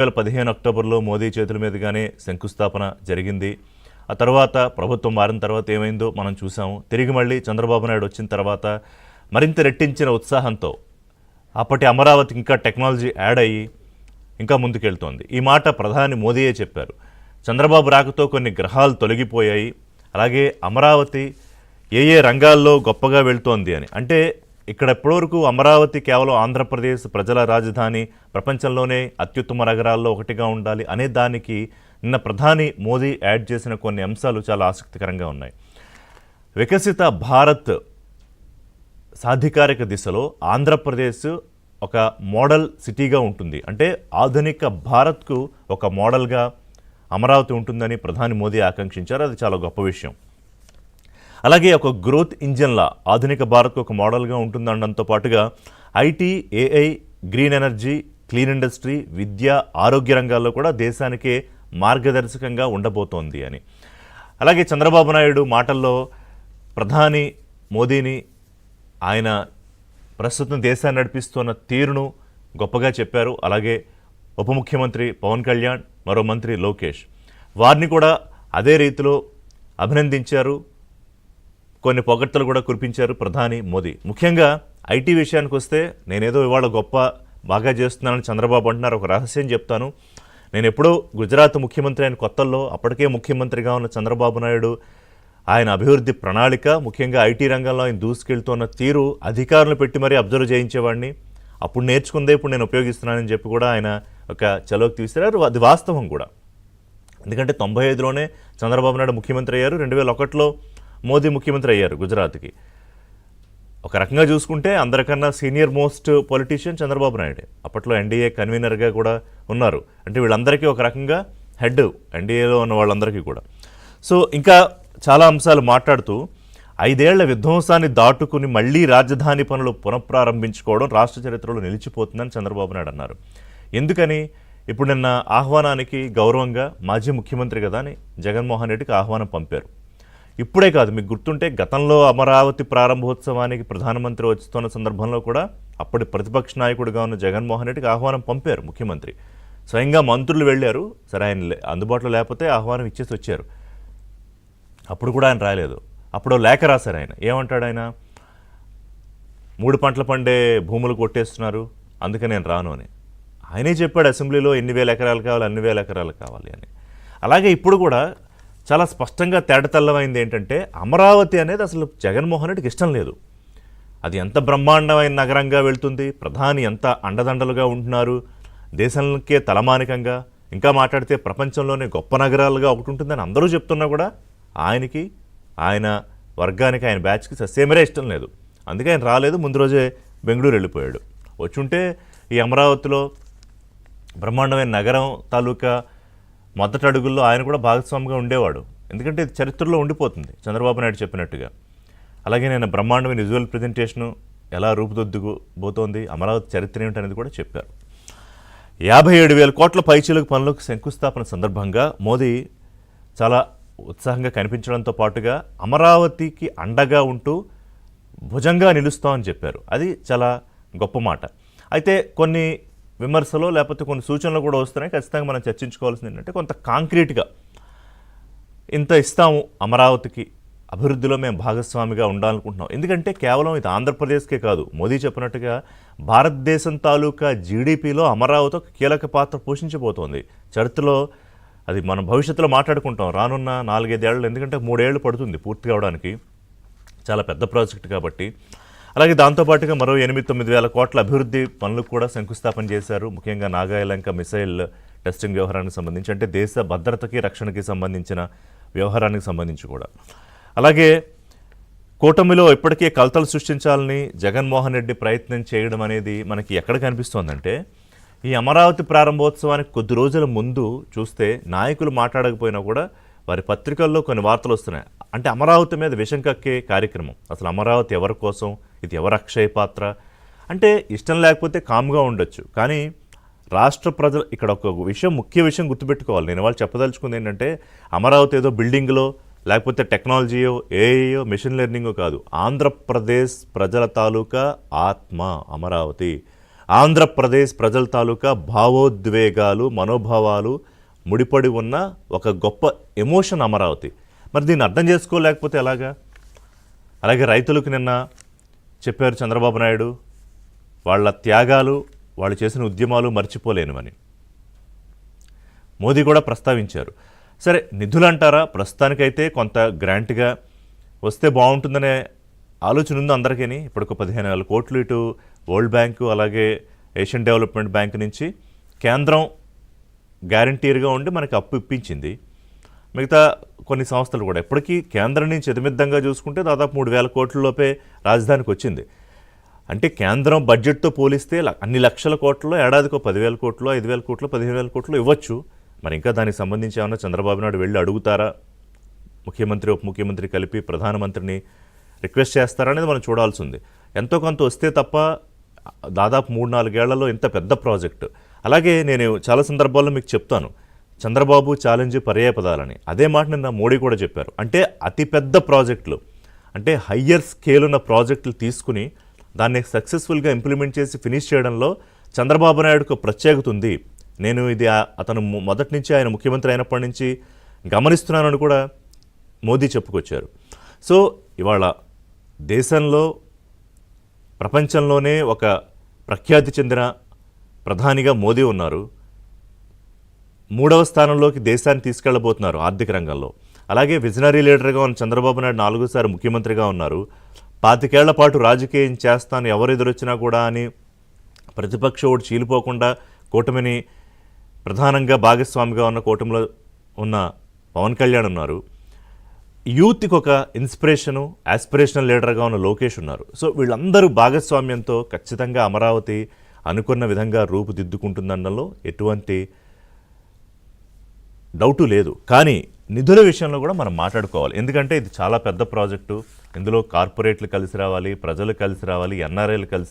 2015 అక్టోబర్లో మోదీ చేతుల మీదుగానే శంకుస్థాపన జరిగింది. ఆ తర్వాత ప్రభుత్వం మారిన తర్వాత ఏమైందో మనం చూసాము. తిరిగి మళ్ళీ చంద్రబాబు నాయుడు వచ్చిన తర్వాత మరింత రెట్టించిన ఉత్సాహంతో అప్పటి అమరావతి ఇంకా టెక్నాలజీ యాడ్ అయ్యి ఇంకా ముందుకెళ్తోంది. ఈ మాట ప్రధాని మోదీయే చెప్పారు. చంద్రబాబు రాకతో కొన్ని గ్రహాలు తొలగిపోయాయి, అలాగే అమరావతి ఏ ఏ రంగాల్లో గొప్పగా వెళ్తోంది అని. అంటే ఇక్కడ ఎప్పటివరకు అమరావతి కేవలం ఆంధ్రప్రదేశ్ ప్రజల రాజధాని, ప్రపంచంలోనే అత్యుత్తమ నగరాల్లో ఒకటిగా ఉండాలి అనే దానికి నిన్న ప్రధాని మోదీ యాడ్ చేసిన కొన్ని అంశాలు చాలా ఆసక్తికరంగా ఉన్నాయి. వికసిత భారత్ సాధికారిక దిశలో ఆంధ్రప్రదేశ్ ఒక మోడల్ సిటీగా ఉంటుంది. అంటే ఆధునిక భారత్కు ఒక మోడల్గా అమరావతి ఉంటుందని ప్రధాని మోదీ ఆకాంక్షించారు. అది చాలా గొప్ప విషయం. అలాగే ఒక గ్రోత్ ఇంజన్లా ఆధునిక భారత్కు ఒక మోడల్గా ఉంటుందనడంతో పాటుగా IT, AI, green energy, clean industry, విద్య, ఆరోగ్య రంగాల్లో కూడా దేశానికే మార్గదర్శకంగా ఉండబోతోంది అని. అలాగే చంద్రబాబు నాయుడు మాటల్లో ప్రధాని మోదీని ఆయన ప్రస్తుతం దేశాన్ని నడిపిస్తున్న తీరును గొప్పగా చెప్పారు. అలాగే ఉప ముఖ్యమంత్రి పవన్ కళ్యాణ్, మరో మంత్రి లోకేష్ వారిని కూడా అదే రీతిలో అభినందించారు. కొన్ని పొగడ్తలు కూడా కురిపించారు ప్రధాని మోదీ. ముఖ్యంగా ఐటీ విషయానికి వస్తే నేనేదో ఇవాళ బాగా చేస్తున్నానని చంద్రబాబు అంటున్నారు. ఒక రహస్యం చెప్తాను. నేను ఎప్పుడో గుజరాత్ ముఖ్యమంత్రి అయిన కొత్తల్లో అప్పటికే ముఖ్యమంత్రిగా ఉన్న చంద్రబాబు నాయుడు ఆయన అభివృద్ధి ప్రణాళిక, ముఖ్యంగా ఐటీ రంగంలో ఆయన దూసుకెళ్తున్న తీరు అధికారులు పెట్టి మరీ అబ్జర్వ్ చేయించేవాడిని. అప్పుడు నేర్చుకుందే ఇప్పుడు నేను ఉపయోగిస్తున్నానని చెప్పి కూడా ఆయన ఒక చలోకి తీశారు. అది వాస్తవం కూడా. ఎందుకంటే 95లోనే చంద్రబాబు నాయుడు ముఖ్యమంత్రి అయ్యారు, 2001లో మోదీ ముఖ్యమంత్రి అయ్యారు గుజరాత్కి. ఒక రకంగా చూసుకుంటే అందరికన్నా సీనియర్ మోస్ట్ పొలిటీషియన్ చంద్రబాబు నాయుడే. అప్పట్లో ఎన్డీఏ కన్వీనర్గా కూడా ఉన్నారు. అంటే వీళ్ళందరికీ ఒక రకంగా హెడ్, ఎన్డీఏలో ఉన్న వాళ్ళందరికీ కూడా. సో ఇంకా చాలా అంశాలు మాట్లాడుతూ 5 ఏళ్ల విధ్వంసాన్ని దాటుకుని మళ్లీ రాజధాని పనులు పునఃప్రారంభించుకోవడం రాష్ట్ర చరిత్రలో నిలిచిపోతుందని చంద్రబాబు నాయుడు అన్నారు. ఎందుకని? ఇప్పుడు నిన్న ఆహ్వానానికి గౌరవంగా మాజీ ముఖ్యమంత్రి కదా అని జగన్మోహన్ రెడ్డికి ఆహ్వానం పంపారు. ఇప్పుడే కాదు, మీకు గుర్తుంటే గతంలో అమరావతి ప్రారంభోత్సవానికి ప్రధానమంత్రి వస్తున్న సందర్భంలో కూడా అప్పటి ప్రతిపక్ష నాయకుడిగా ఉన్న జగన్మోహన్ రెడ్డికి ఆహ్వానం పంపారు ముఖ్యమంత్రి. స్వయంగా మంత్రులు వెళ్ళారు. సరే, ఆయన అందుబాటులో లేకపోతే ఆహ్వానం ఇచ్చేసి వచ్చారు. అప్పుడు కూడా ఆయన రాలేదు. అప్పుడు లేఖ రాశారు. ఆయన ఏమంటాడు? ఆయన 3 పంటలు పండే భూములు కొట్టేస్తున్నారు, అందుకే నేను రాను అని ఆయనే చెప్పాడు. అసెంబ్లీలో ఎన్ని వేల ఎకరాలు కావాలి, అన్ని వేల ఎకరాలు కావాలి అని. అలాగే ఇప్పుడు కూడా చాలా స్పష్టంగా తేటతెల్లమైంది ఏంటంటే అమరావతి అనేది అసలు జగన్మోహన్ రెడ్డికి ఇష్టం లేదు. అది ఎంత బ్రహ్మాండమైన నగరంగా వెళ్తుంది, ప్రధాని ఎంత అండదండలుగా ఉంటున్నారు, దేశానికే తలమానికంగా, ఇంకా మాట్లాడితే ప్రపంచంలోనే గొప్ప నగరాలుగా ఒకటి ఉంటుందని అందరూ చెప్తున్నా కూడా ఆయనకి, ఆయన వర్గానికి, ఆయన బ్యాచ్కి ససేమరే ఇష్టం లేదు. అందుకే ఆయన రాలేదు. ముందు రోజే బెంగళూరు వెళ్ళిపోయాడు. వచ్చుంటే ఈ అమరావతిలో బ్రహ్మాండమైన నగరం తాలూకా మొదటి అడుగుల్లో ఆయన కూడా భాగస్వామిగా ఉండేవాడు. ఎందుకంటే ఇది చరిత్రలో ఉండిపోతుంది చంద్రబాబు నాయుడు చెప్పినట్టుగా. అలాగే నేను బ్రహ్మాండమైన విజువల్ ప్రజెంటేషను ఎలా రూపుదిద్దుకుపోతోంది, అమరావతి చరిత్ర ఏమిటనేది కూడా చెప్పారు. 57,000 కోట్ల పైచీలకు పనులకు శంకుస్థాపన సందర్భంగా మోదీ చాలా ఉత్సాహంగా కనిపించడంతో పాటుగా అమరావతికి అండగా ఉంటూ భుజంగా నిలుస్తామని చెప్పారు. అది చాలా గొప్ప మాట. అయితే కొన్ని విమర్శలు లేకపోతే కొన్ని సూచనలు కూడా వస్తున్నాయి. ఖచ్చితంగా మనం చర్చించుకోవాల్సింది ఏంటంటే కొంత కాంక్రీట్గా ఇంత ఇస్తాము అమరావతికి, అభివృద్ధిలో మేము భాగస్వామిగా ఉండాలనుకుంటున్నాం. ఎందుకంటే కేవలం ఇది ఆంధ్రప్రదేశ్కే కాదు, మోదీ చెప్పినట్టుగా భారతదేశం తాలూకా జీడిపిలో అమరావతి ఒక కీలక పాత్ర పోషించబోతోంది. చరిత్రలో అది మనం భవిష్యత్తులో మాట్లాడుకుంటాం రానున్న 4-5 ఏళ్ళు. ఎందుకంటే 3 ఏళ్ళు పడుతుంది పూర్తి కావడానికి, చాలా పెద్ద ప్రాజెక్ట్ కాబట్టి. అలాగే దాంతోపాటుగా మరో 8-9 వేల కోట్ల అభివృద్ధి పనులకు కూడా శంకుస్థాపన చేశారు. ముఖ్యంగా నాగాయలంక మిసైల్ టెస్టింగ్ వ్యవహారానికి సంబంధించి, అంటే దేశ భద్రతకి రక్షణకి సంబంధించిన వ్యవహారానికి సంబంధించి కూడా. అలాగే కూటమిలో ఇప్పటికే కలతలు సృష్టించాలని జగన్మోహన్ రెడ్డి ప్రయత్నం చేయడం అనేది మనకి ఎక్కడ కనిపిస్తోందంటే, ఈ అమరావతి ప్రారంభోత్సవానికి కొద్ది రోజుల ముందు చూస్తే నాయకులు మాట్లాడకపోయినా కూడా వారి పత్రికల్లో కొన్ని వార్తలు వస్తున్నాయి. అంటే అమరావతి మీద విషం కక్కే కార్యక్రమం. అసలు అమరావతి ఎవరి కోసం, ఇది ఎవరి అక్షయ పాత్ర అంటే ఇష్టం లేకపోతే కామ్గా ఉండొచ్చు. కానీ రాష్ట్ర ప్రజలు ఇక్కడ ఒక విషయం, ముఖ్య విషయం గుర్తుపెట్టుకోవాలి. నేను వాళ్ళు చెప్పదలుచుకుంది ఏంటంటే అమరావతి ఏదో బిల్డింగ్లో లేకపోతే టెక్నాలజీయో, ఏఐయో, మెషిన్ లెర్నింగో కాదు. ఆంధ్రప్రదేశ్ ప్రజల తాలూకా ఆత్మ అమరావతి. ఆంధ్రప్రదేశ్ ప్రజల తాలూకా భావోద్వేగాలు, మనోభావాలు ముడిపడి ఉన్న ఒక గొప్ప ఎమోషన్ అమరావతి. మరి దీన్ని అర్థం చేసుకోలేకపోతే ఎలాగా? అలాగే రైతులకు నిన్న చెప్పారు చంద్రబాబు నాయుడు, వాళ్ళ త్యాగాలు, వాళ్ళు చేసిన ఉద్యమాలు మర్చిపోలేనివని. మోదీ కూడా ప్రస్తావించారు. సరే, నిధులు అంటారా, ప్రస్తుతానికైతే కొంత గ్రాంట్గా వస్తే బాగుంటుందనే ఆలోచన ఉంది అందరికీ. ఇప్పుడు ఒక 15,000 కోట్లు ఇటు వరల్డ్ బ్యాంకు అలాగే ఏషియన్ డెవలప్మెంట్ బ్యాంక్ నుంచి కేంద్రం గ్యారంటీర్గా ఉండి మనకి అప్పు ఇప్పించింది. మిగతా కొన్ని సంస్థలు కూడా ఇప్పటికీ కేంద్రం నుంచి ఎదుమిద్దంగా చూసుకుంటే దాదాపు 3,000 కోట్ల లోపే రాజధానికి వచ్చింది. అంటే కేంద్రం బడ్జెట్తో పోలిస్తే అన్ని లక్షల కోట్లలో ఏడాదికో 10,000 కోట్లు, 5,000 కోట్లు, 15,000 కోట్లు ఇవ్వచ్చు. మరి ఇంకా దానికి సంబంధించి ఏమన్నా చంద్రబాబు నాయుడు వెళ్ళి అడుగుతారా, ముఖ్యమంత్రి ఉప ముఖ్యమంత్రి కలిపి ప్రధానమంత్రిని రిక్వెస్ట్ చేస్తారా అనేది మనం చూడాల్సి ఉంది. ఎంతో కొంత వస్తే తప్ప దాదాపు 3-4 ఏళ్లలో ఇంత పెద్ద ప్రాజెక్టు. అలాగే నేను చాలా సందర్భాల్లో మీకు చెప్తాను, చంద్రబాబు ఛాలెంజ్ పర్యాయపదాలని. అదే మాట నిన్న మోడీ కూడా చెప్పారు. అంటే అతిపెద్ద ప్రాజెక్టులు, అంటే హయ్యర్ స్కేల్ ఉన్న ప్రాజెక్టులు తీసుకుని దాన్ని సక్సెస్ఫుల్గా ఇంప్లిమెంట్ చేసి ఫినిష్ చేయడంలో చంద్రబాబు నాయుడుకు ప్రత్యేకత ఉంది. నేను ఇది అతను మొదటి నుంచి, ఆయన ముఖ్యమంత్రి అయినప్పటి నుంచి గమనిస్తున్నానని కూడా మోదీ చెప్పుకొచ్చారు. సో ఇవాళ దేశంలో, ప్రపంచంలోనే ఒక ప్రఖ్యాతి చెందిన ప్రధానిగా మోదీ ఉన్నారు. 3వ స్థానంలోకి దేశాన్ని తీసుకెళ్లబోతున్నారు ఆర్థిక రంగంలో. అలాగే విజనరీ లీడర్గా ఉన్న చంద్రబాబు నాయుడు 4సారి ముఖ్యమంత్రిగా ఉన్నారు. 25 ఏళ్ల పాటు రాజకీయం చేస్తాను ఎవరు ఎదురొచ్చినా కూడా అని ప్రతిపక్ష ఓటు చీలిపోకుండా కూటమిని ప్రధానంగా భాగస్వామిగా ఉన్న కూటమిలో ఉన్న పవన్ కళ్యాణ్ ఉన్నారు. యూత్కి ఒక ఇన్స్పిరేషను, ఆస్పిరేషనల్ లీడర్గా ఉన్న లోకేష్ ఉన్నారు. సో వీళ్ళందరూ భాగస్వామ్యంతో ఖచ్చితంగా అమరావతి అనుకున్న విధంగా రూపుదిద్దుకుంటుందనడంలో ఎటువంటి డౌటు లేదు. కానీ నిధుల విషయంలో కూడా మనం మాట్లాడుకోవాలి. ఎందుకంటే ఇది చాలా పెద్ద ప్రాజెక్టు. ఇందులో కార్పొరేట్లు కలిసి రావాలి, ప్రజలు కలిసి రావాలి, ఎన్ఆర్ఐలు కలిసి